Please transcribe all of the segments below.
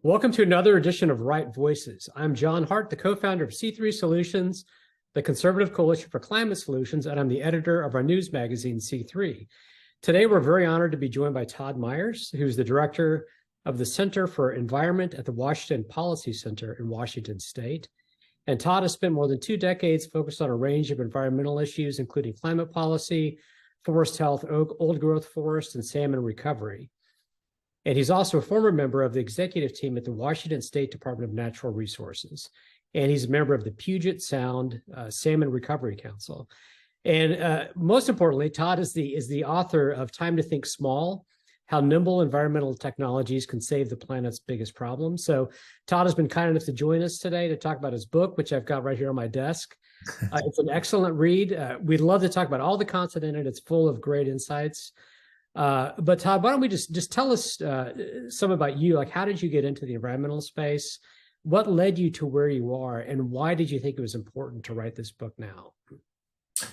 Welcome to another edition of Right Voices. I'm John Hart, the co-founder of C3 Solutions, the Conservative Coalition for Climate Solutions, and I'm the editor of our news magazine, C3. Today, we're very honored to be joined by Todd Myers, who's the director of the Center for Environment at the Washington Policy Center in Washington State. And Todd has spent more than 2 decades focused on a range of environmental issues, including climate policy, forest health, old growth forests, and salmon recovery. And he's also a former member of the executive team at the Washington State Department of Natural Resources. And he's a member of the Puget Sound Salmon Recovery Council. And most importantly, Todd is the author of Time to Think Small, How Nimble Environmental Technologies Can Save the Planet's Biggest Problems. So Todd has been kind enough to join us today to talk about his book, which I've got right here on my desk. It's an excellent read. We'd love to talk about all the content in it. It's full of great insights. But Todd, why don't we just tell us some about you? Like, how did you get into the environmental space? What led you to where you are? And why did you think it was important to write this book now?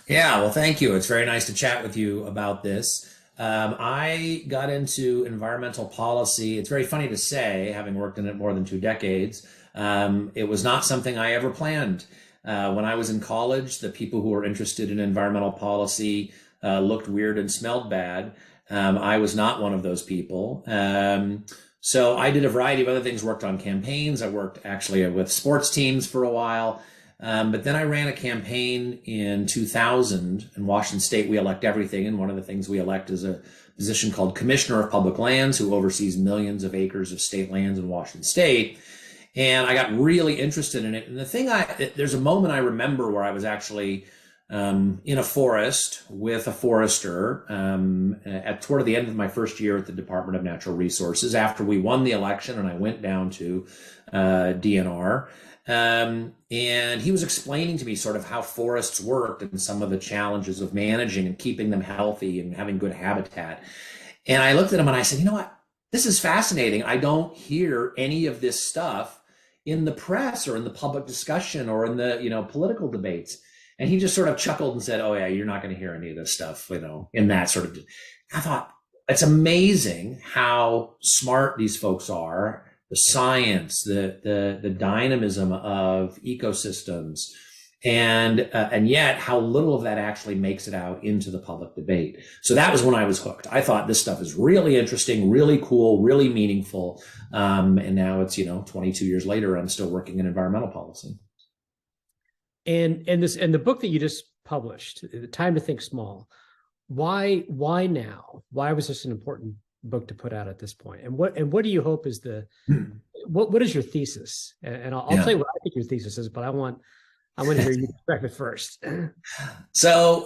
Yeah, well, thank you. It's very nice to chat with you about this. I got into environmental policy. It's very funny to say, having worked in it more than 2 decades, it was not something I ever planned. When I was in college, the people who were interested in environmental policy looked weird and smelled bad. I was not one of those people. So I did a variety of other things, worked on campaigns. I worked actually with sports teams for a while. But then I ran a campaign in 2000 in Washington State. We elect everything. And one of the things we elect is a position called Commissioner of Public Lands, who oversees millions of acres of state lands in Washington State. And I got really interested in it. And there's a moment I remember where I was actually in a forest with a forester toward the end of my first year at the Department of Natural Resources after we won the election, and I went down to DNR. And he was explaining to me sort of how forests worked and some of the challenges of managing and keeping them healthy and having good habitat. And I looked at him and I said, you know what, this is fascinating. I don't hear any of this stuff in the press or in the public discussion or in the, political debates. And he just sort of chuckled and said, oh yeah, you're not going to hear any of this stuff, in that sort of, I thought, it's amazing how smart these folks are, the science, the dynamism of ecosystems, and yet how little of that actually makes it out into the public debate. So that was when I was hooked. I thought this stuff is really interesting, really cool, really meaningful. And now it's, 22 years later, I'm still working in environmental policy. And the book that you just published, Time to Think Small, why now? Why was this an important book to put out at this point? And what do you hope is what is your thesis? And I'll tell you what I think your thesis is, but I want to hear you describe it first. So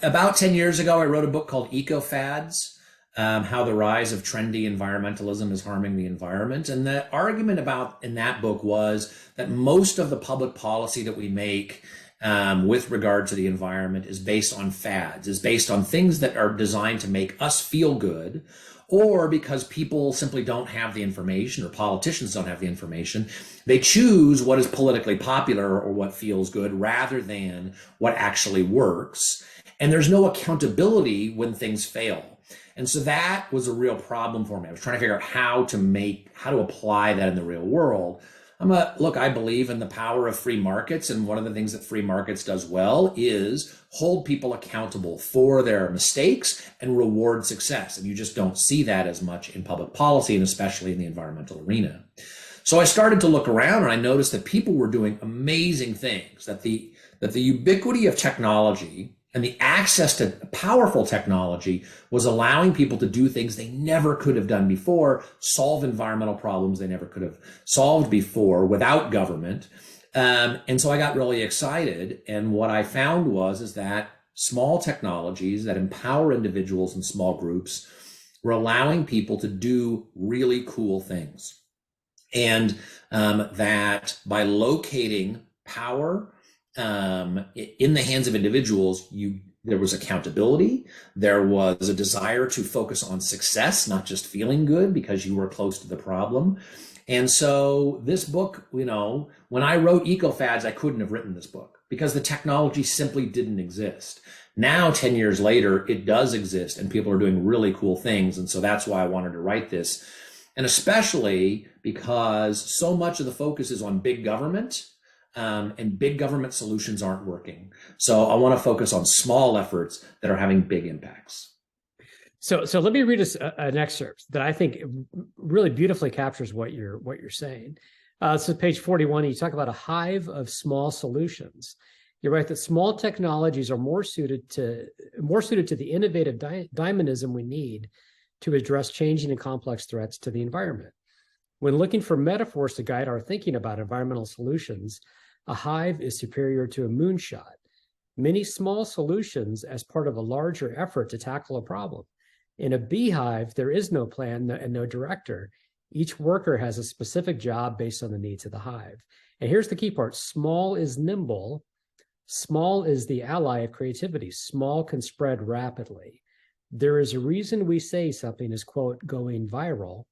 about 10 years ago, I wrote a book called Eco-Fads, how the rise of trendy environmentalism is harming the environment. And the argument in that book was that most of the public policy that we make with regard to the environment is based on fads, is based on things that are designed to make us feel good, or because people simply don't have the information or politicians don't have the information. They choose what is politically popular or what feels good rather than what actually works. And there's no accountability when things fail. And so that was a real problem for me. I was trying to figure out how to apply that in the real world. I believe in the power of free markets. And one of the things that free markets does well is hold people accountable for their mistakes and reward success. And you just don't see that as much in public policy, and especially in the environmental arena. So I started to look around and I noticed that people were doing amazing things, that the ubiquity of technology and the access to powerful technology was allowing people to do things they never could have done before, solve environmental problems they never could have solved before without government. And so I got really excited. And what I found is that small technologies that empower individuals and small groups were allowing people to do really cool things. And that by locating power in the hands of individuals, there was accountability. There was a desire to focus on success, not just feeling good because you were close to the problem. And so this book, when I wrote Eco-Fads, I couldn't have written this book because the technology simply didn't exist. Now, 10 years later, it does exist and people are doing really cool things. And so that's why I wanted to write this. And especially because so much of the focus is on big government, and big government solutions aren't working. So I want to focus on small efforts that are having big impacts. So let me read us an excerpt that I think really beautifully captures what you're saying. So page 41, you talk about a hive of small solutions. You write that small technologies are more suited to the innovative dynamism we need to address changing and complex threats to the environment. When looking for metaphors to guide our thinking about environmental solutions, a hive is superior to a moonshot. Many small solutions as part of a larger effort to tackle a problem. In a beehive, there is no plan and no director. Each worker has a specific job based on the needs of the hive. And here's the key part. Small is nimble. Small is the ally of creativity. Small can spread rapidly. There is a reason we say something is, quote, going viral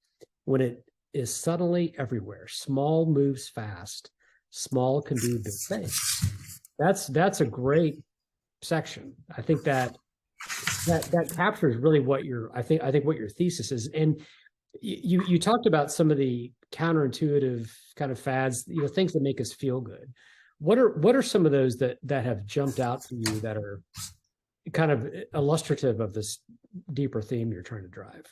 when it is suddenly everywhere. Small moves fast. Small can do big things. That's a great section. I think that captures really what I think what your thesis is. And you talked about some of the counterintuitive kind of fads, things that make us feel good. What are some of those that have jumped out to you that are kind of illustrative of this deeper theme you're trying to drive?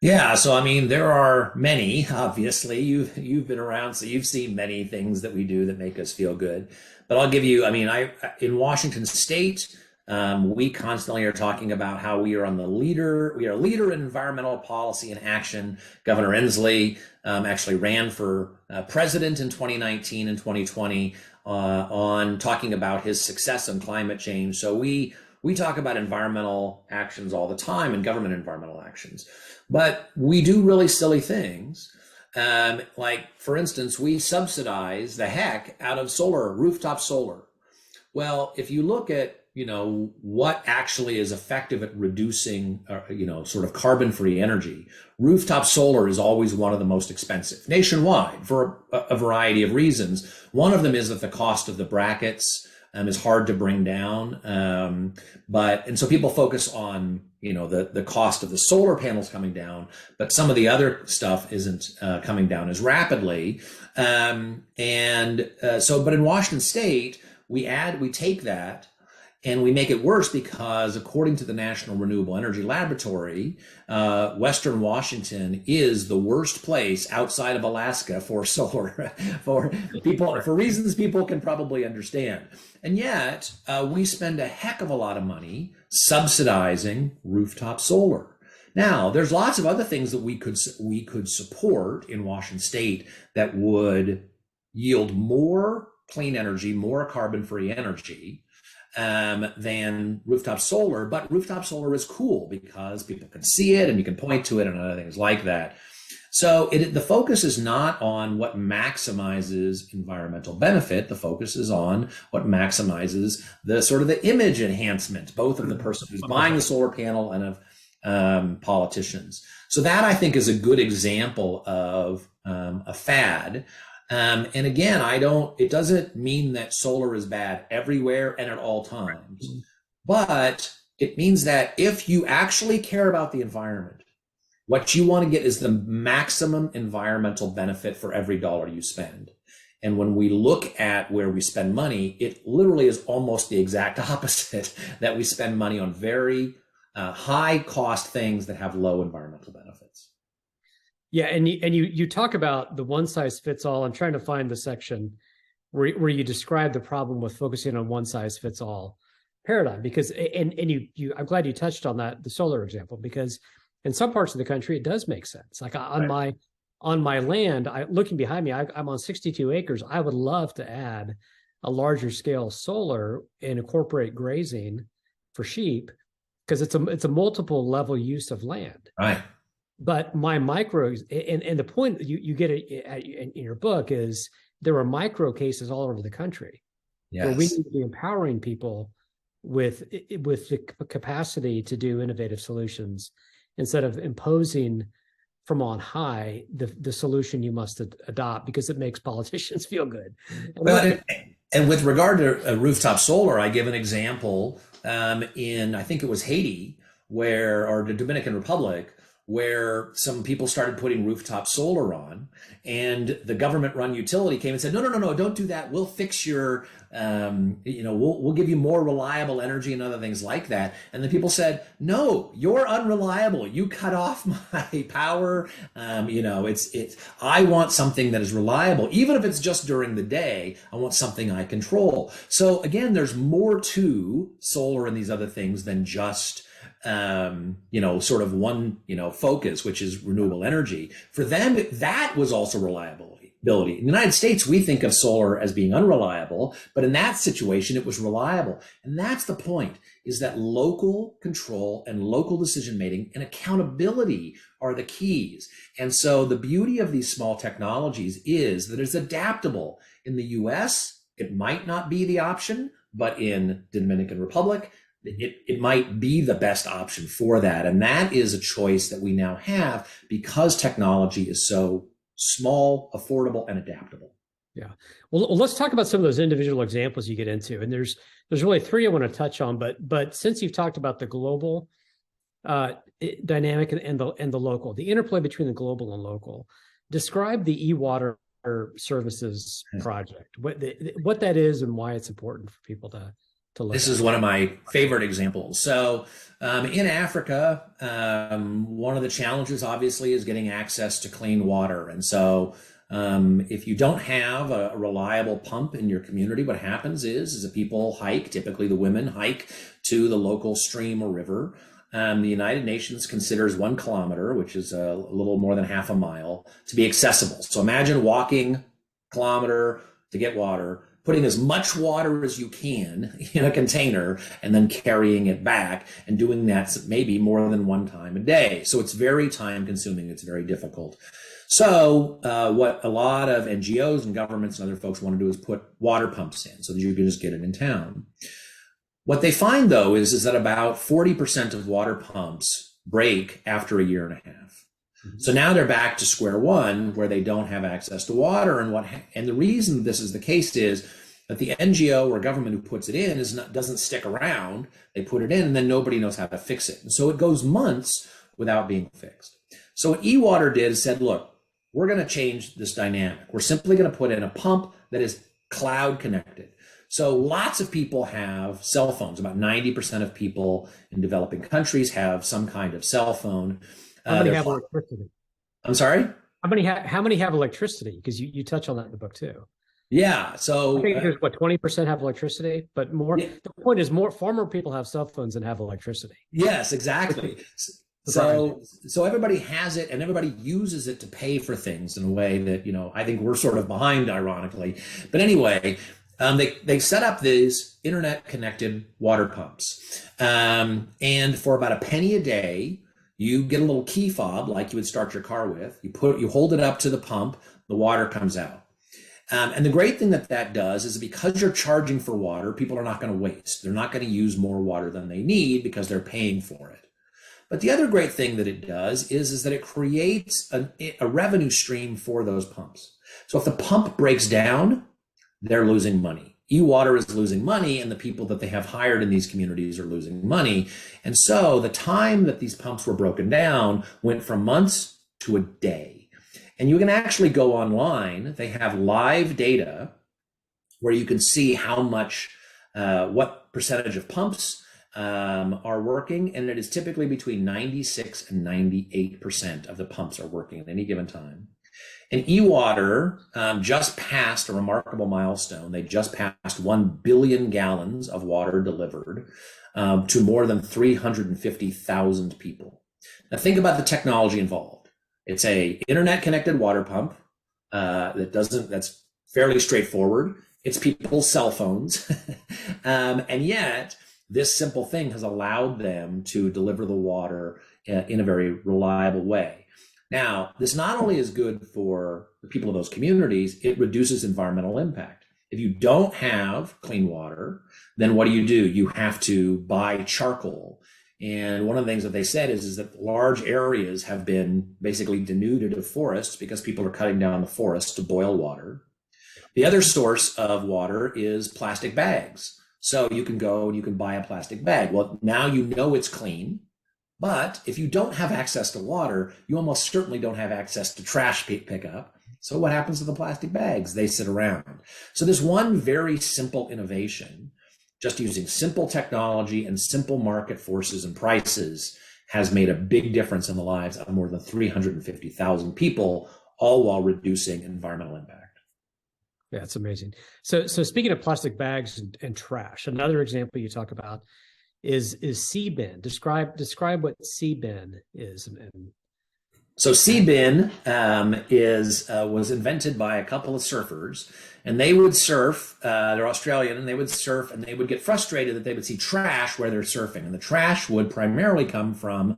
Yeah, so I mean, there are many. Obviously, you've been around, so you've seen many things that we do that make us feel good. But I'll give you. I mean, in Washington State, we constantly are talking about how we are a leader in environmental policy and action. Governor Inslee actually ran for president in 2019 and 2020 on talking about his success on climate change. So we talk about environmental actions all the time and government environmental actions, but we do really silly things. Like, for instance, we subsidize the heck out of rooftop solar. Well, if you look at what actually is effective at reducing, sort of carbon-free energy, rooftop solar is always one of the most expensive nationwide for a variety of reasons. One of them is that the cost of the brackets is hard to bring down. And so people focus on, the cost of the solar panels coming down, but some of the other stuff isn't coming down as rapidly. But in Washington State, we take that and we make it worse because, according to the National Renewable Energy Laboratory, Western Washington is the worst place outside of Alaska for solar, for reasons people can probably understand. And yet, we spend a heck of a lot of money subsidizing rooftop solar. Now, there's lots of other things that we could support in Washington State that would yield more clean energy, more carbon-free energy, than rooftop solar. But rooftop solar is cool because people can see it and you can point to it and other things like that. So the focus is not on what maximizes environmental benefit. The focus is on what maximizes the sort of the image enhancement, both of the person who's buying the solar panel and of politicians. So that, I think, is a good example of a fad. And again, it doesn't mean that solar is bad everywhere and at all times, but it means that if you actually care about the environment, what you want to get is the maximum environmental benefit for every dollar you spend. And when we look at where we spend money, it literally is almost the exact opposite, that we spend money on very high cost things that have low environmental benefits. Yeah, and you talk about the one size fits all. I'm trying to find the section where you describe the problem with focusing on one size fits all paradigm, because and you I'm glad you touched on that, the solar example, because in some parts of the country it does make sense. Like on my land, looking behind me, I'm on 62 acres. I would love to add a larger scale solar and incorporate grazing for sheep, because it's a multiple level use of land. Right. But my micros, and the point you get in your book is there are micro cases all over the country. Yes. Where we need to be empowering people with the capacity to do innovative solutions instead of imposing from on high the solution you must adopt because it makes politicians feel good. And with regard to rooftop solar, I give an example in, I think it was Haiti, or the Dominican Republic, where some people started putting rooftop solar on, and the government-run utility came and said, no, don't do that. We'll fix your, we'll give you more reliable energy and other things like that. And the people said, no, you're unreliable. You cut off my power. I want something that is reliable, even if it's just during the day. I want something I control. So again, there's more to solar and these other things than just sort of one, focus, which is renewable energy. For them, that was also reliability. In the United States, we think of solar as being unreliable, but in that situation, it was reliable. And that's the point, is that local control and local decision making and accountability are the keys. And so the beauty of these small technologies is that it's adaptable. In the US, it might not be the option, but in the Dominican Republic, it might be the best option for that. And that is a choice that we now have because technology is so small, affordable, and adaptable. Yeah. Well, let's talk about some of those individual examples you get into. And there's really three I want to touch on, but since you've talked about the global dynamic and the local, the interplay between the global and local, describe the e-water services project, what that is and why it's important for people to look This at. is one of my favorite examples. So in Africa, one of the challenges obviously is getting access to clean water. And so if you don't have a reliable pump in your community, what happens is that people hike, typically the women hike to the local stream or river. The United Nations considers 1 kilometer, which is a little more than half a mile, to be accessible. So imagine walking a kilometer to get water, putting as much water as you can in a container and then carrying it back, and doing that maybe more than one time a day. So it's very time consuming. It's very difficult. So what a lot of NGOs and governments and other folks want to do is put water pumps in so that you can just get it in town. What they find though is that about 40% of water pumps break after a year and a half. So now they're back to square one where they don't have access to water. And the reason this is the case is that the NGO or government who puts it in doesn't stick around. They put it in and then nobody knows how to fix it. And so it goes months without being fixed. So what eWater did is said, look, we're going to change this dynamic. We're simply going to put in a pump that is cloud connected. So lots of people have cell phones. About 90% of people in developing countries have some kind of cell phone. How many have electricity? I'm sorry? How many have electricity? Because you touch on that in the book too. Yeah. So I think there's 20% have electricity, but more. Yeah. The point is far more people have cell phones than have electricity. Yes, exactly. So everybody has it and everybody uses it to pay for things in a way that, I think we're sort of behind, ironically. But anyway, they set up these internet connected water pumps. And for about a penny a day, you get a little key fob like you would start your car with. You hold it up to the pump, the water comes out. And the great thing that does is because you're charging for water, people are not going to waste. They're not going to use more water than they need because they're paying for it. But the other great thing that it does is that it creates a revenue stream for those pumps. So if the pump breaks down, they're losing money. eWater is losing money, and the people that they have hired in these communities are losing money. And so the time that these pumps were broken down went from months to a day. And you can actually go online. They have live data where you can see how much, what percentage of pumps are working. And it is typically between 96 and 98% of the pumps are working at any given time. And eWater just passed a remarkable milestone. They just passed 1 billion gallons of water delivered to more than 350,000 people. Now think about the technology involved. It's a internet connected water pump that's fairly straightforward. It's people's cell phones. And yet this simple thing has allowed them to deliver the water in a very reliable way. Now, this not only is good for the people of those communities, it reduces environmental impact. If you don't have clean water, then what do? You have to buy charcoal. And one of the things that they said is that large areas have been basically denuded of forests because people are cutting down the forests to boil water. The other source of water is plastic bags. So you can go and you can buy a plastic bag. Well, now you know it's clean. But if you don't have access to water, you almost certainly don't have access to trash pickup. So what happens to the plastic bags? They sit around. So this one very simple innovation, just using simple technology and simple market forces and prices, has made a big difference in the lives of more than 350,000 people, all while reducing environmental impact. Yeah, it's amazing. So speaking of plastic bags and trash, another example you talk about is SeaBin. Describe what SeaBin is. So SeaBin was invented by a couple of surfers, and they would surf. They're Australian, and they would surf, and they would get frustrated that they would see trash where they're surfing, and the trash would primarily come from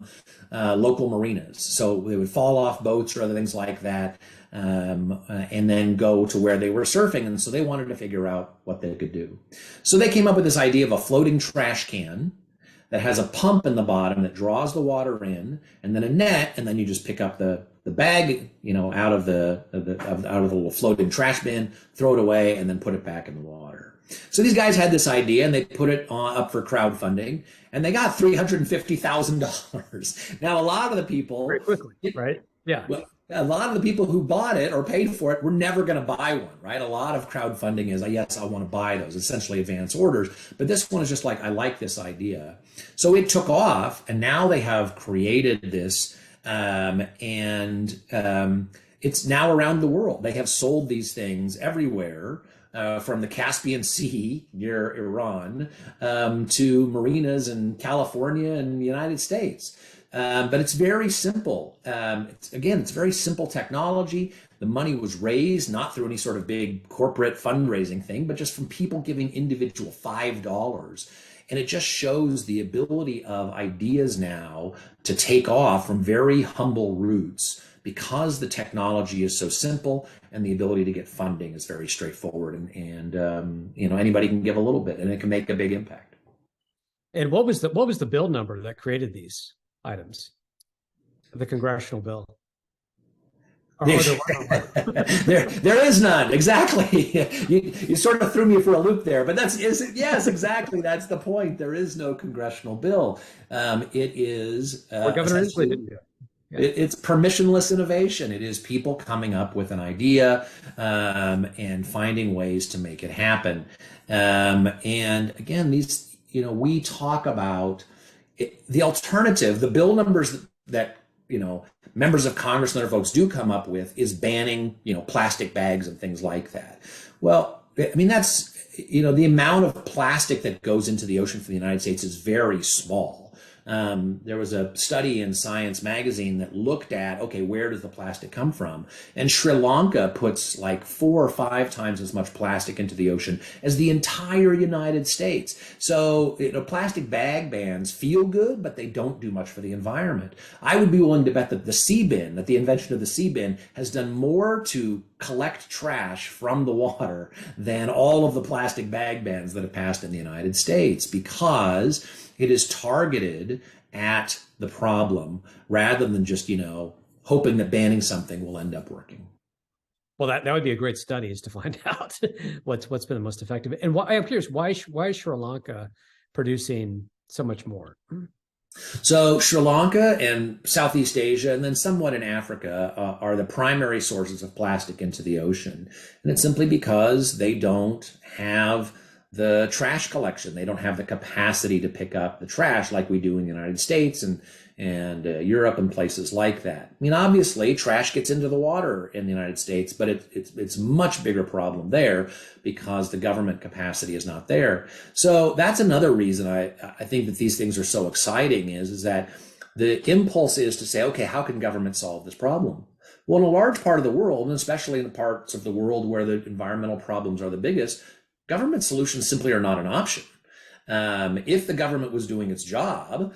local marinas. So they would fall off boats or other things like that, and then go to where they were surfing. And so they wanted to figure out what they could do. So they came up with this idea of a floating trash can that has a pump in the bottom that draws the water in, and then a net, and then you just pick up the bag, out of the little floating trash bin, throw it away, and then put it back in the water. So these guys had this idea, and they put it up for crowdfunding, and they got $350,000. Now, a lot of the people very quickly, right? Yeah. Well, a lot of the people who bought it or paid for it were never going to buy one, right? A lot of crowdfunding is, yes, I want to buy those, essentially advance orders. But this one is just like, I like this idea. So it took off, and now they have created this, and it's now around the world. They have sold these things everywhere, from the Caspian Sea near Iran to marinas in California and the United States. But it's very simple. It's very simple technology. The money was raised not through any sort of big corporate fundraising thing, but just from people giving individual $5. And it just shows the ability of ideas now to take off from very humble roots, because the technology is so simple and the ability to get funding is very straightforward. And anybody can give a little bit, and it can make a big impact. And what was the bill number that created these items? The congressional bill? There is none. Exactly. You sort of threw me for a loop there, but yes, exactly. That's the point. There is no congressional bill. It is Governor Inslee didn't do it. Yeah. It's permissionless innovation. It is people coming up with an idea and finding ways to make it happen. And again, we talk about the alternative. The bill numbers that members of Congress and other folks do come up with is banning plastic bags and things like that. Well, I mean, that's the amount of plastic that goes into the ocean for the United States is very small. There was a study in Science magazine that looked at, okay, where does the plastic come from? And Sri Lanka puts like 4 or 5 times as much plastic into the ocean as the entire United States. So, plastic bag bans feel good, but they don't do much for the environment. I would be willing to bet that the invention of the SeaBin has done more to collect trash from the water than all of the plastic bag bans that have passed in the United States, because it is targeted at the problem rather than just, hoping that banning something will end up working. Well, that would be a great study, is to find out what's been the most effective. And I'm curious, why is Sri Lanka producing so much more? So Sri Lanka and Southeast Asia, and then somewhat in Africa, are the primary sources of plastic into the ocean. And it's simply because they don't have the trash collection. They don't have the capacity to pick up the trash like we do in the United States and Europe and places like that. I mean, obviously, trash gets into the water in the United States, but it's a much bigger problem there because the government capacity is not there. So that's another reason I think that these things are so exciting is that the impulse is to say, okay, how can government solve this problem? Well, in a large part of the world, and especially in the parts of the world where the environmental problems are the biggest, government solutions simply are not an option. If the government was doing its job,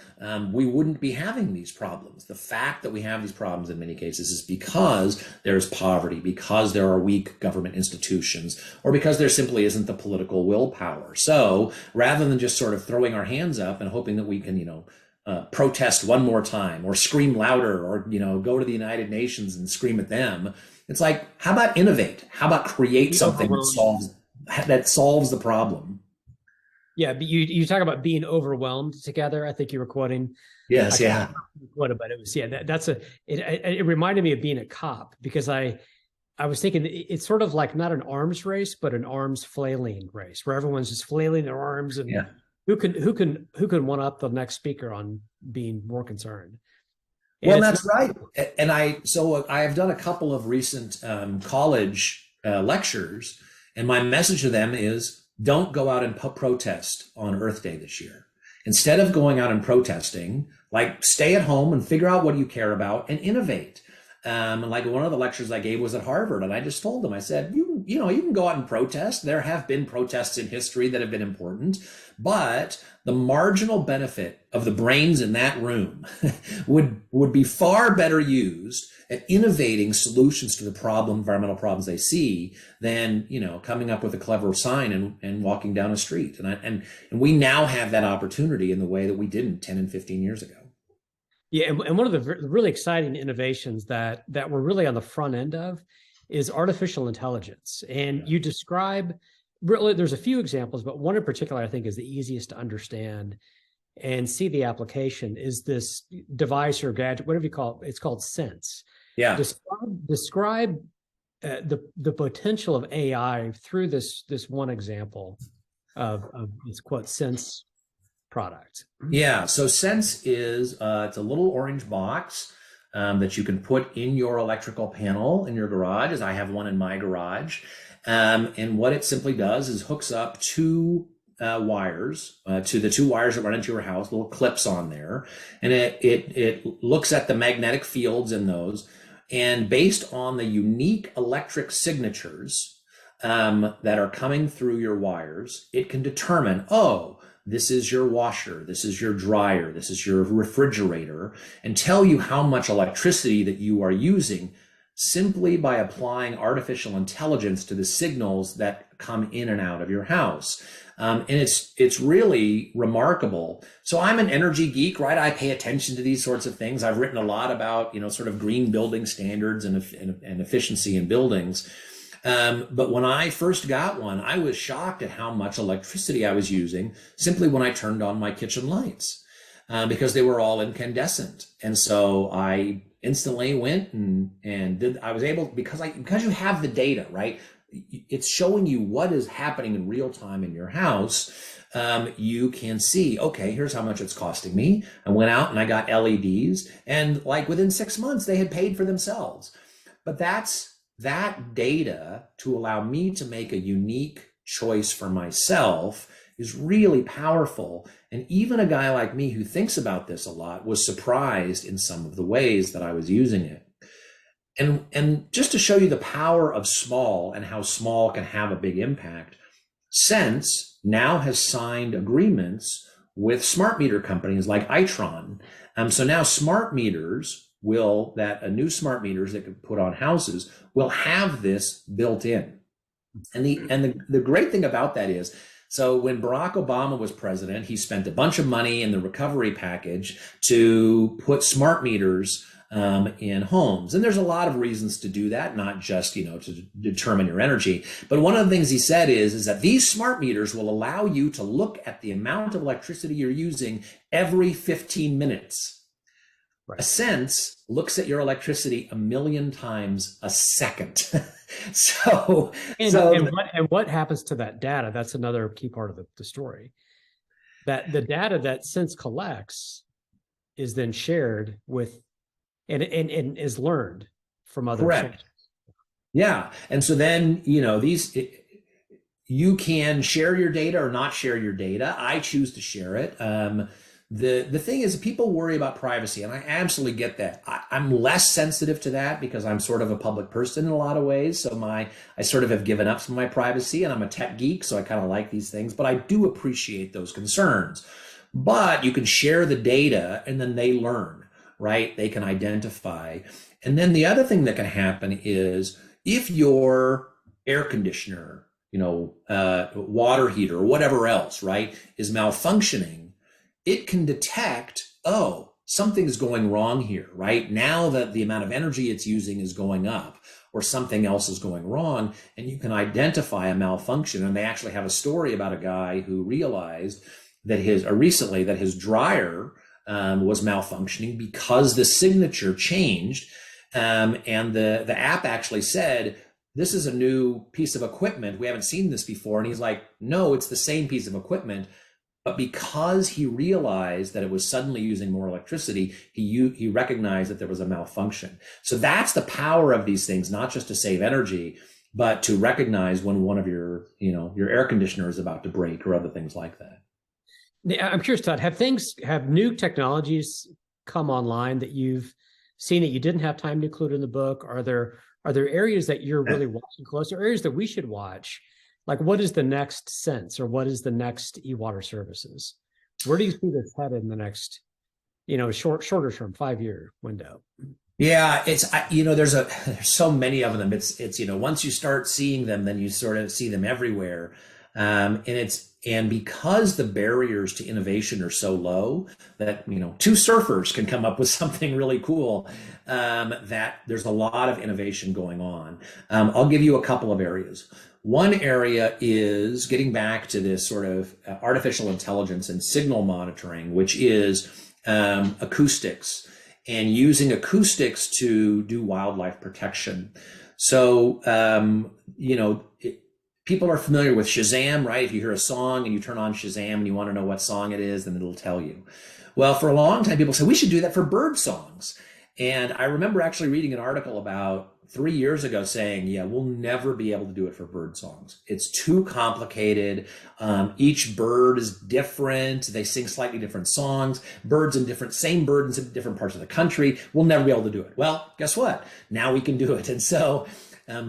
we wouldn't be having these problems. The fact that we have these problems in many cases is because there's poverty, because there are weak government institutions, or because there simply isn't the political willpower. So rather than just sort of throwing our hands up and hoping that we can, protest one more time or scream louder or, go to the United Nations and scream at them, it's like, how about innovate? How about create something that solves the problem? Yeah, but you talk about being overwhelmed together. I think you were quoting Yes, I can't yeah. remember what, but it was, yeah, it reminded me of being a cop, because I was thinking it's sort of like not an arms race, but an arms flailing race where everyone's just flailing their arms, and Yeah. who can one up the next speaker on being more concerned. And Well, it's not. that's right. And I have done a couple of recent college lectures, and my message to them is don't go out and protest on Earth Day this year. Instead of going out and protesting, like stay at home and figure out what you care about and innovate. Like one of the lectures I gave was at Harvard, and I just told them, I said, you can go out and protest. There have been protests in history that have been important, but the marginal benefit of the brains in that room would be far better used at innovating solutions to the environmental problems they see, than coming up with a clever sign and walking down a street. And we now have that opportunity in the way that we didn't 10 and 15 years ago. Yeah, and one of the really exciting innovations that we're really on the front end of is artificial intelligence. And you describe, really, there's a few examples, but one in particular I think is the easiest to understand and see the application is this device or gadget, whatever you call it. It's called Sense. Yeah. Describe the potential of AI through this one example of this quote Sense product. Yeah. So Sense is it's a little orange box that you can put in your electrical panel in your garage, as I have one in my garage. And what it simply does is hooks up two wires to the two wires that run into your house, little clips on there, and it looks at the magnetic fields in those, and based on the unique electric signatures that are coming through your wires, it can determine, oh, this is your washer, this is your dryer, this is your refrigerator, and tell you how much electricity that you are using simply by applying artificial intelligence to the signals that come in and out of your house. And it's really remarkable. So I'm an energy geek, right? I pay attention to these sorts of things. I've written a lot about, sort of green building standards and efficiency in buildings. But when I first got one, I was shocked at how much electricity I was using simply when I turned on my kitchen lights, because they were all incandescent. And so I instantly went and did, I was able, because you have the data, right? It's showing you what is happening in real time in your house. You can see, okay, here's how much it's costing me. I went out and I got LEDs, and like within 6 months, they had paid for themselves. But that data to allow me to make a unique choice for myself is really powerful. And even a guy like me who thinks about this a lot was surprised in some of the ways that I was using it. And just to show you the power of small and how small can have a big impact, Sense now has signed agreements with smart meter companies like Itron. So now smart meters new smart meters that could put on houses will have this built in. And the great thing about that is, so when Barack Obama was president, he spent a bunch of money in the recovery package to put smart meters in homes. And there's a lot of reasons to do that, not just, to determine your energy. But one of the things he said is that these smart meters will allow you to look at the amount of electricity you're using every 15 minutes. Right. A Sense looks at your electricity 1 million times a second. What happens to that data? That's another key part of the story. That the data that Sense collects is then shared with and is learned from other sources. Yeah. And so then, you can share your data or not share your data. I choose to share it. The thing is, people worry about privacy, and I absolutely get that. I'm less sensitive to that because I'm sort of a public person in a lot of ways. So I sort of have given up some of my privacy, and I'm a tech geek, so I kind of like these things, but I do appreciate those concerns. But you can share the data and then they learn, right? They can identify. And then the other thing that can happen is if your air conditioner, water heater or whatever else, right, is malfunctioning, it can detect, oh, something's going wrong here, right? Now that the amount of energy it's using is going up or something else is going wrong, and you can identify a malfunction. And they actually have a story about a guy who realized that recently his dryer was malfunctioning because the signature changed. And the app actually said, this is a new piece of equipment. We haven't seen this before. And he's like, no, it's the same piece of equipment. But because he realized that it was suddenly using more electricity, he recognized that there was a malfunction. So that's the power of these things, not just to save energy, but to recognize when one of your air conditioner is about to break or other things like that. Yeah, I'm curious, Todd, have new technologies come online that you've seen that you didn't have time to include in the book? Are there areas that you're really watching close, or areas that we should watch? Like, what is the next sense, or what is the next e-water services? Where do you see this headed in the next, shorter term, 5-year window? Yeah, there's so many of them. It's once you start seeing them, then you sort of see them everywhere. And because the barriers to innovation are so low that, two surfers can come up with something really cool, that there's a lot of innovation going on. I'll give you a couple of areas. One area is getting back to this sort of artificial intelligence and signal monitoring, which is acoustics, and using acoustics to do wildlife protection. So, people are familiar with Shazam, right? If you hear a song and you turn on Shazam and you want to know what song it is, then it'll tell you. Well, for a long time, people said we should do that for bird songs. And I remember actually reading an article about 3 years ago saying, yeah, we'll never be able to do it for bird songs. It's too complicated. Each bird is different. They sing slightly different songs. Same birds in different parts of the country. We'll never be able to do it. Well, guess what? Now we can do it. And so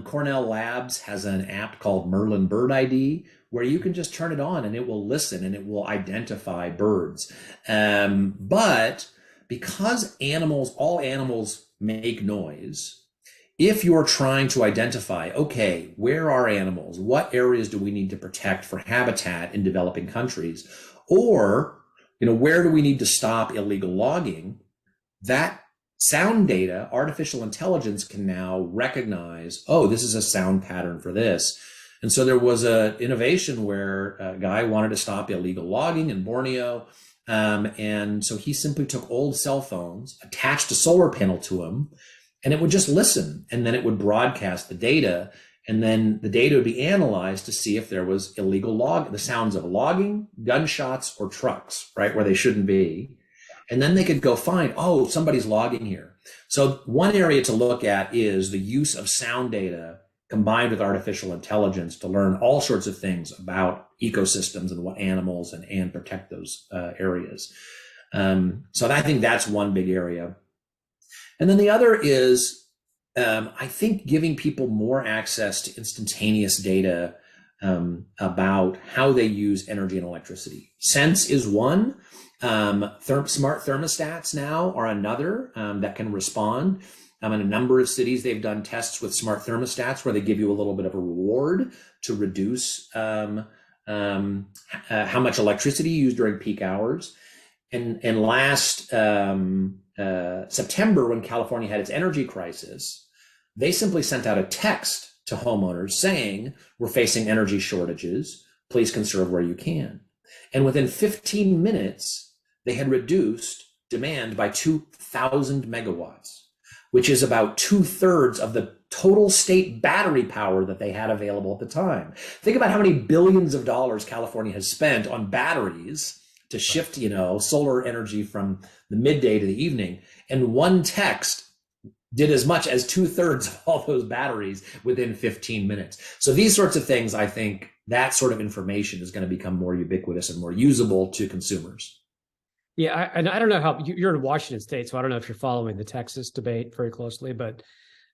Cornell Labs has an app called Merlin Bird ID, where you can just turn it on and it will listen and it will identify birds. But because all animals make noise, if you're trying to identify, okay, where are animals? What areas do we need to protect for habitat in developing countries? Or, where do we need to stop illegal logging? That sound data, artificial intelligence can now recognize, oh, this is a sound pattern for this. And so there was an innovation where a guy wanted to stop illegal logging in Borneo. And so he simply took old cell phones, attached a solar panel to them, and it would just listen. And then it would broadcast the data. And then the data would be analyzed to see if there was illegal the sounds of logging, gunshots, or trucks, right, where they shouldn't be. And then they could go find, oh, somebody's logging here. So one area to look at is the use of sound data combined with artificial intelligence to learn all sorts of things about ecosystems and what animals and protect those areas. So I think that's one big area. And then the other is, I think, giving people more access to instantaneous data about how they use energy and electricity. Sense is one. Smart thermostats now are another that can respond. In a number of cities, they've done tests with smart thermostats where they give you a little bit of a reward to reduce how much electricity you use during peak hours. And last September, when California had its energy crisis, they simply sent out a text to homeowners saying, we're facing energy shortages. Please conserve where you can. And within 15 minutes, they had reduced demand by 2,000 megawatts, which is about 2/3 of the total state battery power that they had available at the time. Think about how many billions of dollars California has spent on batteries to shift, solar energy from the midday to the evening. And one text did as much as 2/3 of all those batteries within 15 minutes. So these sorts of things, I think that sort of information is going to become more ubiquitous and more usable to consumers. Yeah, and I don't know how you're in Washington State, so I don't know if you're following the Texas debate very closely, but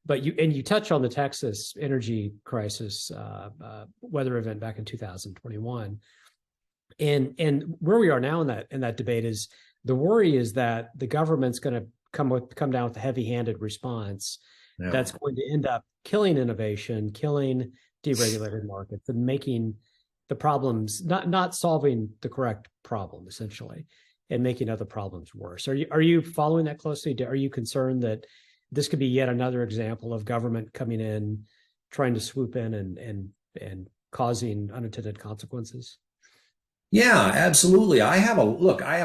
you touch on the Texas energy crisis weather event back in 2021, and where we are now in that debate is the worry is that the government's going to come down with a heavy-handed response that's going to end up killing innovation, killing deregulated markets, and making the problems not solving the correct problem essentially, and making other problems worse. Are you following that closely? Are you concerned that this could be yet another example of government coming in, trying to swoop in and causing unintended consequences? Yeah, absolutely. I have a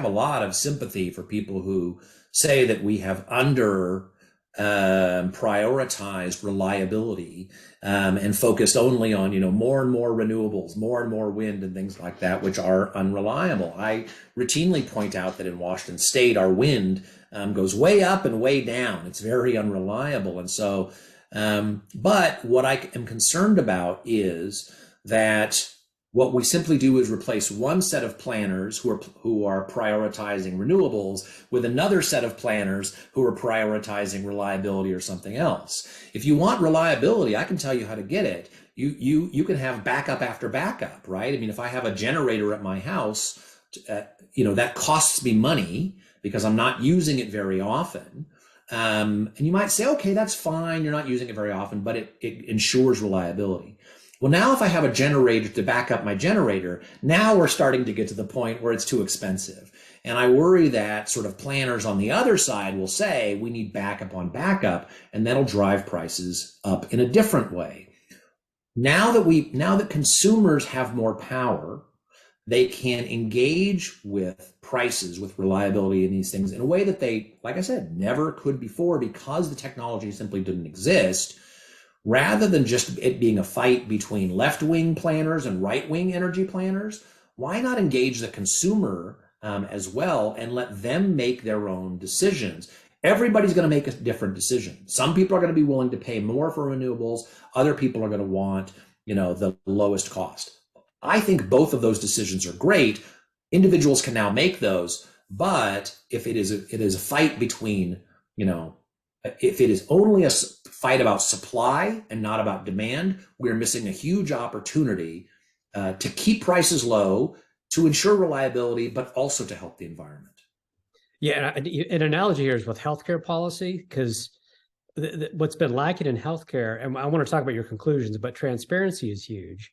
lot of sympathy for people who say that we have under prioritized reliability and focused only on, more and more renewables, more and more wind and things like that, which are unreliable. I routinely point out that in Washington State, our wind goes way up and way down. It's very unreliable. And so, but what I am concerned about is that what we simply do is replace one set of planners who are prioritizing renewables with another set of planners who are prioritizing reliability or something else. If you want reliability, I can tell you how to get it. You can have backup after backup, right? I mean, if I have a generator at my house, that costs me money because I'm not using it very often. And you might say, okay, that's fine. You're not using it very often, but it ensures reliability. Well, now if I have a generator to back up my generator, now we're starting to get to the point where it's too expensive. And I worry that sort of planners on the other side will say we need backup on backup, and that'll drive prices up in a different way. Now that consumers have more power, they can engage with prices, with reliability in these things in a way that they, like I said, never could before because the technology simply didn't exist. Rather than just it being a fight between left-wing planners and right-wing energy planners, why not engage the consumer as well and let them make their own decisions? Everybody's going to make a different decision. Some people are going to be willing to pay more for renewables. Other people are going to want, the lowest cost. I think both of those decisions are great. Individuals can now make those, but if it is a fight between, if it is only a fight about supply and not about demand, we're missing a huge opportunity to keep prices low, to ensure reliability, but also to help the environment. Yeah, an analogy here is with healthcare policy, because what's been lacking in healthcare, and I want to talk about your conclusions, but transparency is huge.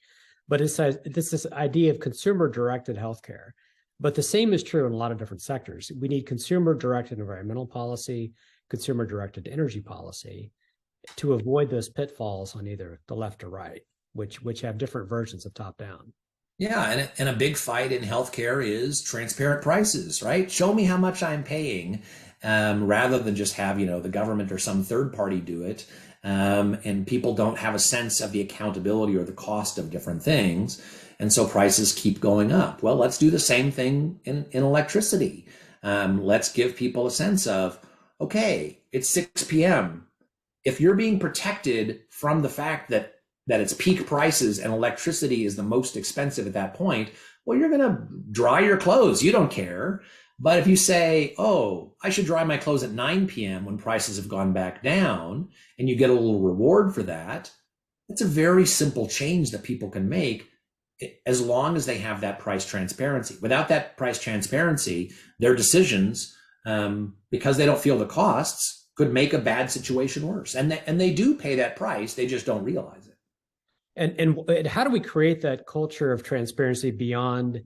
But it's this idea of consumer-directed healthcare. But the same is true in a lot of different sectors. We need consumer-directed environmental policy, consumer-directed energy policy, to avoid those pitfalls on either the left or right, which have different versions of top-down. Yeah, and a big fight in healthcare is transparent prices, right? Show me how much I'm paying, rather than just have, the government or some third party do it. And people don't have a sense of the accountability or the cost of different things. And so prices keep going up. Well, let's do the same thing in electricity. Let's give people a sense of, okay, it's 6 p.m. If you're being protected from the fact that it's peak prices and electricity is the most expensive at that point, well, you're going to dry your clothes. You don't care. But if you say, oh, I should dry my clothes at 9 p.m. when prices have gone back down, and you get a little reward for that, it's a very simple change that people can make as long as they have that price transparency. Without that price transparency, their decisions, because they don't feel the costs, could make a bad situation worse. And they do pay that price. They just don't realize it. And how do we create that culture of transparency beyond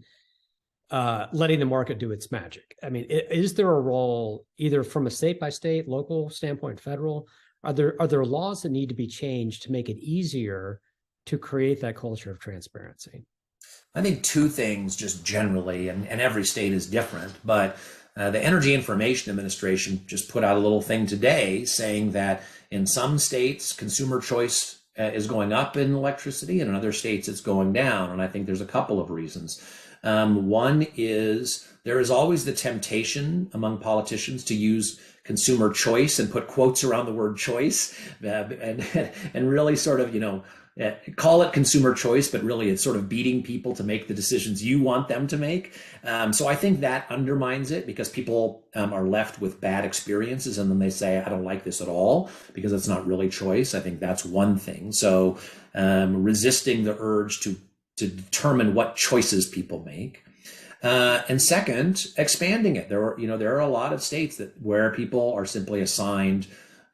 letting the market do its magic? I mean, is there a role either from a state by state, local standpoint, federal? Are there laws that need to be changed to make it easier to create that culture of transparency? I think two things just generally, and every state is different, but the Energy Information Administration just put out a little thing today saying that in some states, consumer choice is going up in electricity, and in other states it's going down. And I think there's a couple of reasons. One is there is always the temptation among politicians to use consumer choice and put quotes around the word choice, and really sort of, call it consumer choice, but really it's sort of beating people to make the decisions you want them to make. So I think that undermines it because people are left with bad experiences, and then they say, I don't like this at all because it's not really choice. I think that's one thing. So resisting the urge to determine what choices people make. And second, expanding it. There are a lot of states where people are simply assigned,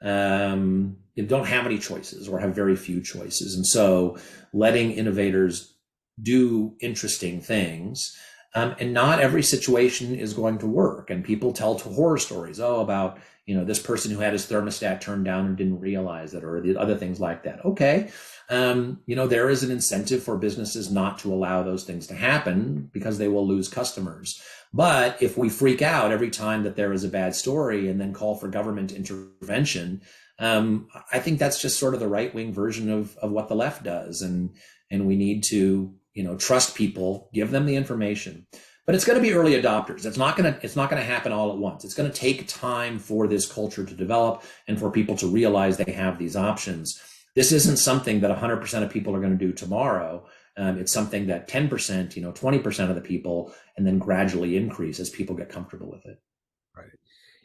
don't have any choices or have very few choices. And so letting innovators do interesting things And not every situation is going to work. And people tell horror stories, about, this person who had his thermostat turned down and didn't realize it, or the other things like that. Okay. There is an incentive for businesses not to allow those things to happen because they will lose customers. But if we freak out every time that there is a bad story and then call for government intervention, I think that's just sort of the right-wing version of what the left does. And we need to, trust people, give them the information. But it's going to be early adopters. It's not going to happen all at once. It's going to take time for this culture to develop and for people to realize they have these options. This isn't something that 100% of people are going to do tomorrow. It's something that 10%, 20% of the people, and then gradually increase as people get comfortable with it. Right.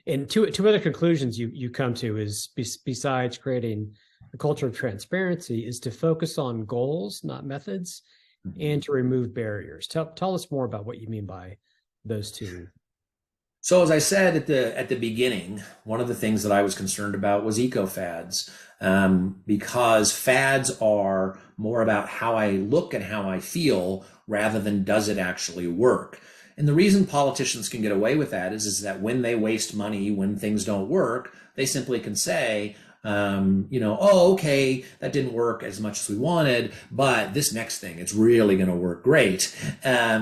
And two other conclusions you come to is, besides creating a culture of transparency, is to focus on goals, not methods, and to remove barriers. Tell us more about what you mean by those two. So as I said at the beginning, one of the things that I was concerned about was eco-fads, because fads are more about how I look and how I feel rather than does it actually work. And the reason politicians can get away with that is that when they waste money, when things don't work, they simply can say, okay, that didn't work as much as we wanted, but this next thing, it's really going to work great,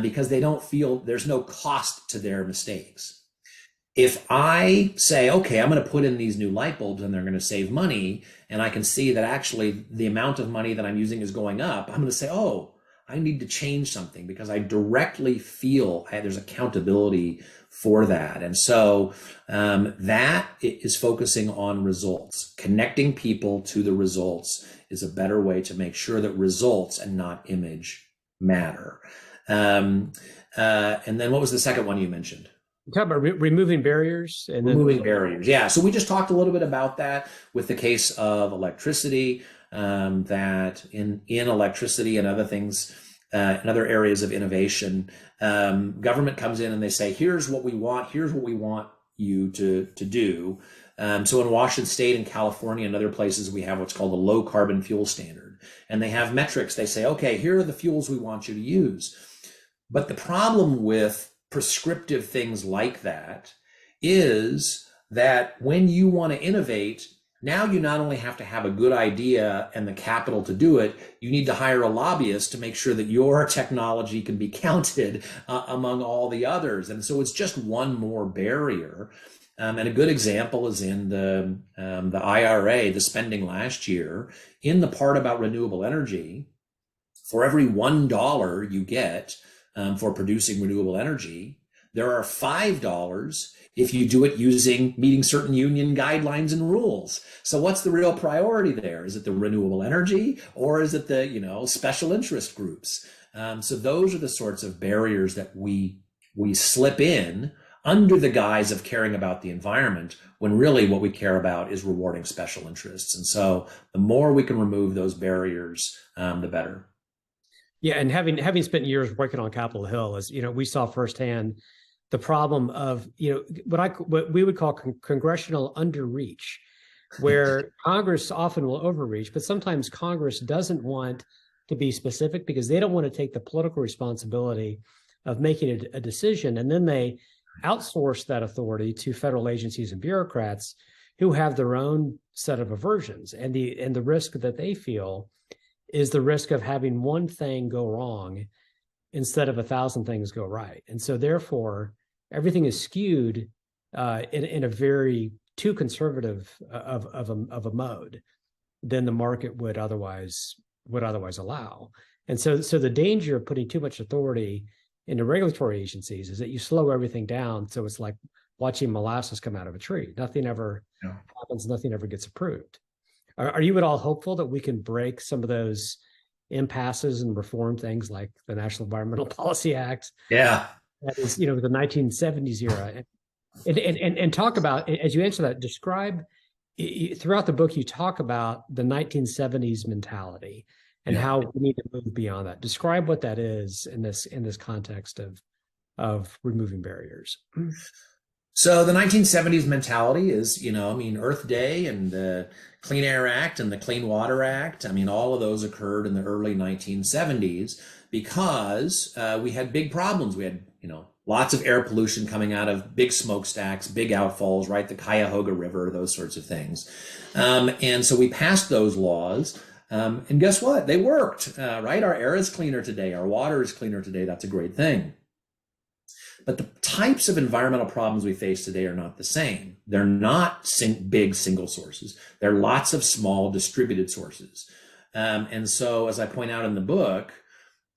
because they don't feel there's no cost to their mistakes. If I say, okay, I'm going to put in these new light bulbs and they're going to save money, and I can see that actually the amount of money that I'm using is going up, I'm going to say, I need to change something because I directly feel there's accountability for that. And so that is focusing on results. Connecting people to the results is a better way to make sure that results and not image matter. And then what was the second one you mentioned? Talk about removing barriers. And removing barriers. Yeah. So we just talked a little bit about that with the case of electricity, that in electricity and other things, in other areas of innovation, government comes in and they say, here's what we want you to do. So in Washington State and California and other places, we have what's called a low carbon fuel standard. And they have metrics. They say, okay, here are the fuels we want you to use. But the problem with prescriptive things like that is that when you want to innovate, now you not only have to have a good idea and the capital to do it, you need to hire a lobbyist to make sure that your technology can be counted among all the others. And so it's just one more barrier. And a good example is in the IRA, the spending last year, in the part about renewable energy. For every $1 you get for producing renewable energy, there are $5 if you do it meeting certain union guidelines and rules. So what's the real priority there? Is it the renewable energy, or is it the special interest groups? So those are the sorts of barriers that we slip in under the guise of caring about the environment, when really what we care about is rewarding special interests. And so the more we can remove those barriers, the better. Yeah, and having spent years working on Capitol Hill, as we saw firsthand the problem of what we would call congressional underreach, where Congress often will overreach, but sometimes Congress doesn't want to be specific because they don't want to take the political responsibility of making a decision, and then they outsource that authority to federal agencies and bureaucrats who have their own set of aversions, and the risk that they feel is the risk of having one thing go wrong instead of 1,000 things go right. And so therefore, everything is skewed in a very too conservative of a mode than the market would otherwise allow. And so the danger of putting too much authority into regulatory agencies is that you slow everything down. So it's like watching molasses come out of a tree. Nothing ever happens, nothing ever gets approved. Are you at all hopeful that we can break some of those impasses and reform things like the National Environmental Policy Act? Yeah. That is, the 1970s era. And talk about, as you answer that, describe, throughout the book, you talk about the 1970s mentality and how we need to move beyond that. Describe what that is in this context of removing barriers. So the 1970s mentality is, Earth Day and the Clean Air Act and the Clean Water Act. All of those occurred in the early 1970s because we had big problems. We had, lots of air pollution coming out of big smokestacks, big outfalls, right? The Cuyahoga River, those sorts of things. And so we passed those laws. And guess what? They worked, right? Our air is cleaner today. Our water is cleaner today. That's a great thing. But the types of environmental problems we face today are not the same. They're not big single sources. They're lots of small distributed sources. And so, as I point out in the book,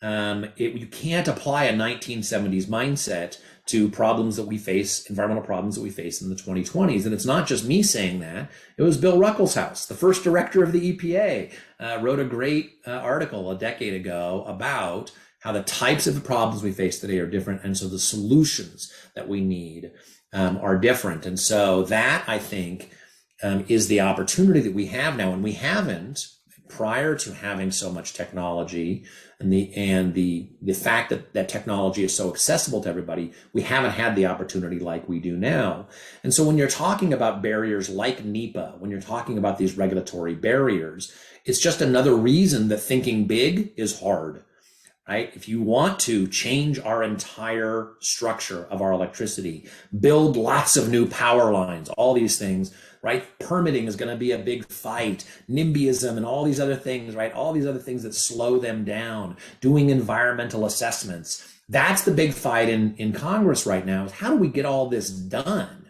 you can't apply a 1970s mindset to problems that we face, environmental problems that we face in the 2020s. And it's not just me saying that. It was Bill Ruckelshaus, the first director of the EPA, wrote a great article a decade ago about how the types of problems we face today are different. And so the solutions that we need are different. And so that, I think, is the opportunity that we have now. And we haven't, prior to having so much technology and the fact that technology is so accessible to everybody, we haven't had the opportunity like we do now. And so when you're talking about barriers like NEPA, when you're talking about these regulatory barriers, it's just another reason that thinking big is hard. Right? If you want to change our entire structure of our electricity, build lots of new power lines, all these things, right? Permitting is going to be a big fight, NIMBYism and all these other things, right? All these other things that slow them down, doing environmental assessments. That's the big fight in Congress right now, is how do we get all this done?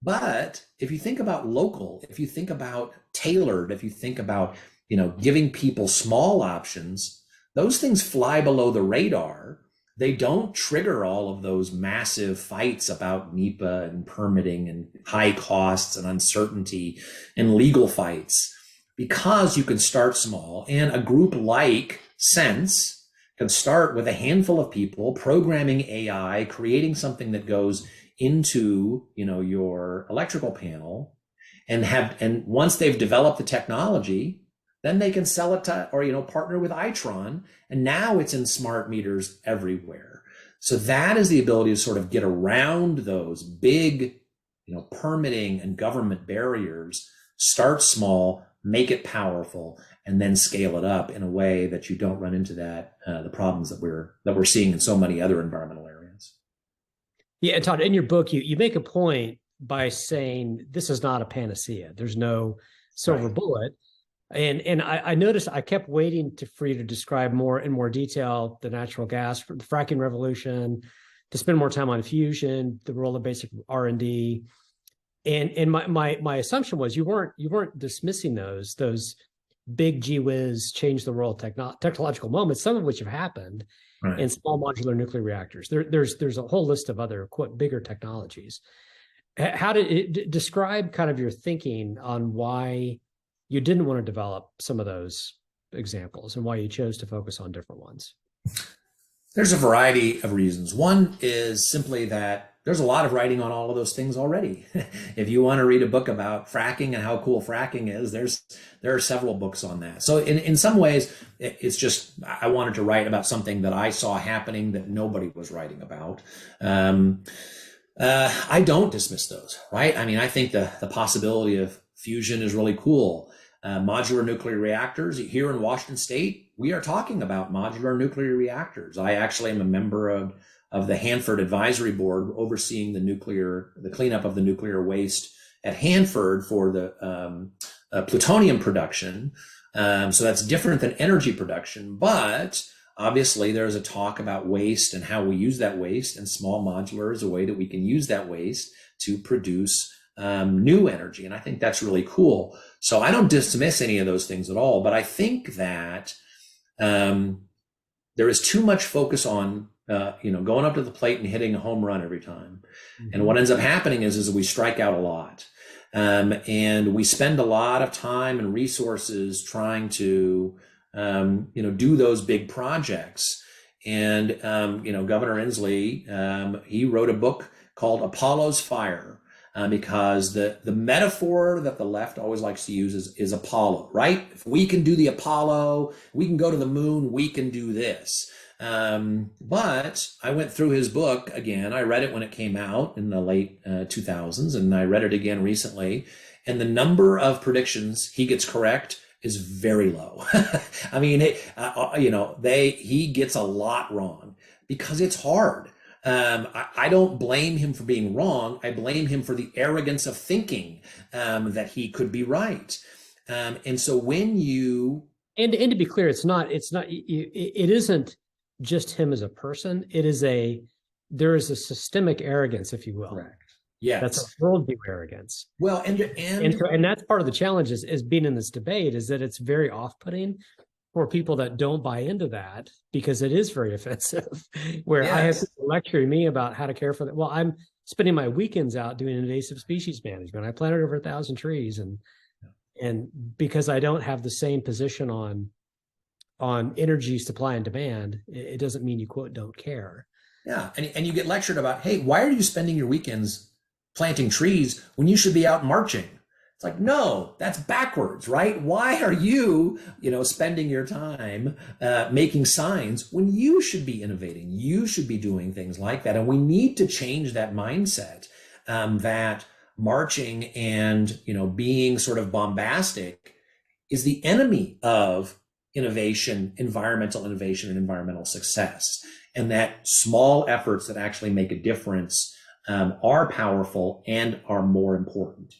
But if you think about local, if you think about tailored, if you think about, giving people small options, those things fly below the radar. They don't trigger all of those massive fights about NEPA and permitting and high costs and uncertainty and legal fights, because you can start small. And a group like Sense can start with a handful of people programming AI, creating something that goes into, your electrical panel, and once they've developed the technology, then they can sell it to, or, partner with Itron. And now it's in smart meters everywhere. So that is the ability to sort of get around those big, permitting and government barriers, start small, make it powerful, and then scale it up in a way that you don't run into the problems that we're seeing in so many other environmental areas. Yeah, and Todd, in your book, you make a point by saying this is not a panacea. There's no silver bullet. And I noticed I kept waiting for you to describe in more detail the natural gas, the fracking revolution, to spend more time on fusion, the role of basic R&D. And my assumption was you weren't dismissing those big gee whiz change the world technological moments, some of which have happened, right, in small modular nuclear reactors. There's a whole list of other quote bigger technologies. How did it describe kind of your thinking on why you didn't want to develop some of those examples and why you chose to focus on different ones? There's a variety of reasons. One is simply that there's a lot of writing on all of those things already. If you want to read a book about fracking and how cool fracking is, there are several books on that. So in some ways, it's just, I wanted to write about something that I saw happening that nobody was writing about. I don't dismiss those, right? I mean, I think the possibility of fusion is really cool. Modular nuclear reactors here in Washington State, we are talking about modular nuclear reactors. I actually am a member of the Hanford Advisory Board overseeing the cleanup of the nuclear waste at Hanford for the plutonium production. So that's different than energy production, but obviously there's a talk about waste and how we use that waste, and small modular is a way that we can use that waste to produce new energy. And I think that's really cool. So I don't dismiss any of those things at all, but I think that there is too much focus on, going up to the plate and hitting a home run every time. Mm-hmm. And what ends up happening is we strike out a lot. And we spend a lot of time and resources trying to, do those big projects. And, Governor Inslee, he wrote a book called Apollo's Fire. Because the metaphor that the left always likes to use is Apollo, right? If we can do the Apollo, we can go to the moon, we can do this. But I went through his book again. I read it when it came out in the late 2000s, and I read it again recently. And the number of predictions he gets correct is very low. I mean, he gets a lot wrong because it's hard. I don't blame him for being wrong. I blame him for the arrogance of thinking that he could be right. And so when you and to be clear, it isn't just him as a person. There is a systemic arrogance, if you will. Correct. Yes. That's a worldview arrogance. Well, and that's part of the challenge is being in this debate, is that it's very off-putting for people that don't buy into that, because it is very offensive. Where I have people lecturing me about how to care for that. Well, I'm spending my weekends out doing invasive species management. I planted over 1,000 trees, and because I don't have the same position on energy supply and demand, it doesn't mean you, quote, don't care. Yeah, and you get lectured about, hey, why are you spending your weekends planting trees when you should be out marching? It's like, no, that's backwards, right? Why are you, spending your time making signs when you should be innovating? You should be doing things like that. And we need to change that mindset that marching and, being sort of bombastic is the enemy of innovation, environmental innovation, and environmental success. And that small efforts that actually make a difference are powerful and are more important.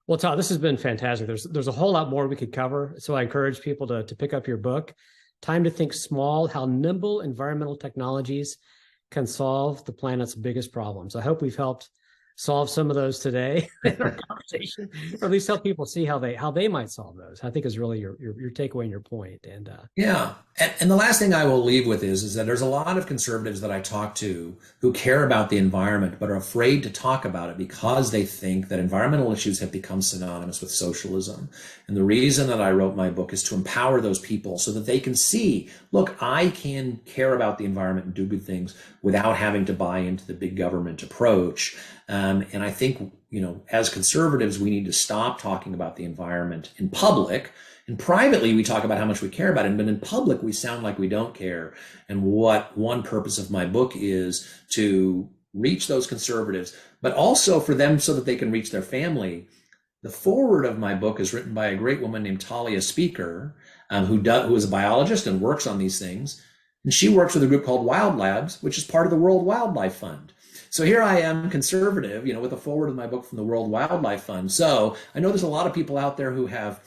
Well, Todd, this has been fantastic. There's a whole lot more we could cover. So I encourage people to pick up your book, Time to Think Small: How Nimble Environmental Technologies Can Solve the Planet's Biggest Problems. I hope we've helped solve some of those today in our conversation, or at least help people see how they might solve those. I think is really your takeaway and your point. And and the last thing I will leave with is that there's a lot of conservatives that I talk to who care about the environment but are afraid to talk about it because they think that environmental issues have become synonymous with socialism. And the reason that I wrote my book is to empower those people so that they can see, look, I can care about the environment and do good things without having to buy into the big government approach. And I think, as conservatives, we need to stop talking about the environment in public. And privately, we talk about how much we care about it, but in public, we sound like we don't care. And what one purpose of my book is to reach those conservatives, but also for them so that they can reach their family. The foreword of my book is written by a great woman named Talia Speaker, who is a biologist and works on these things. And she works with a group called Wild Labs, which is part of the World Wildlife Fund. So here I am, conservative, with a foreword of my book from the World Wildlife Fund. So I know there's a lot of people out there who have,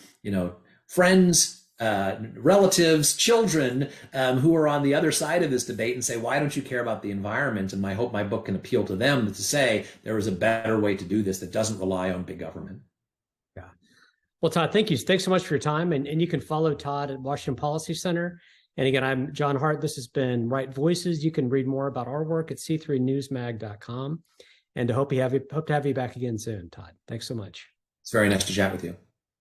friends, relatives, children who are on the other side of this debate and say, why don't you care about the environment? And I hope my book can appeal to them to say there is a better way to do this that doesn't rely on big government. Yeah. Well, Todd, thank you. Thanks so much for your time. And you can follow Todd at Washington Policy Center. And again, I'm John Hart. This has been Right Voices. You can read more about our work at c3newsmag.com. And hope to have you back again soon, Todd. Thanks so much. It's very nice to chat with you.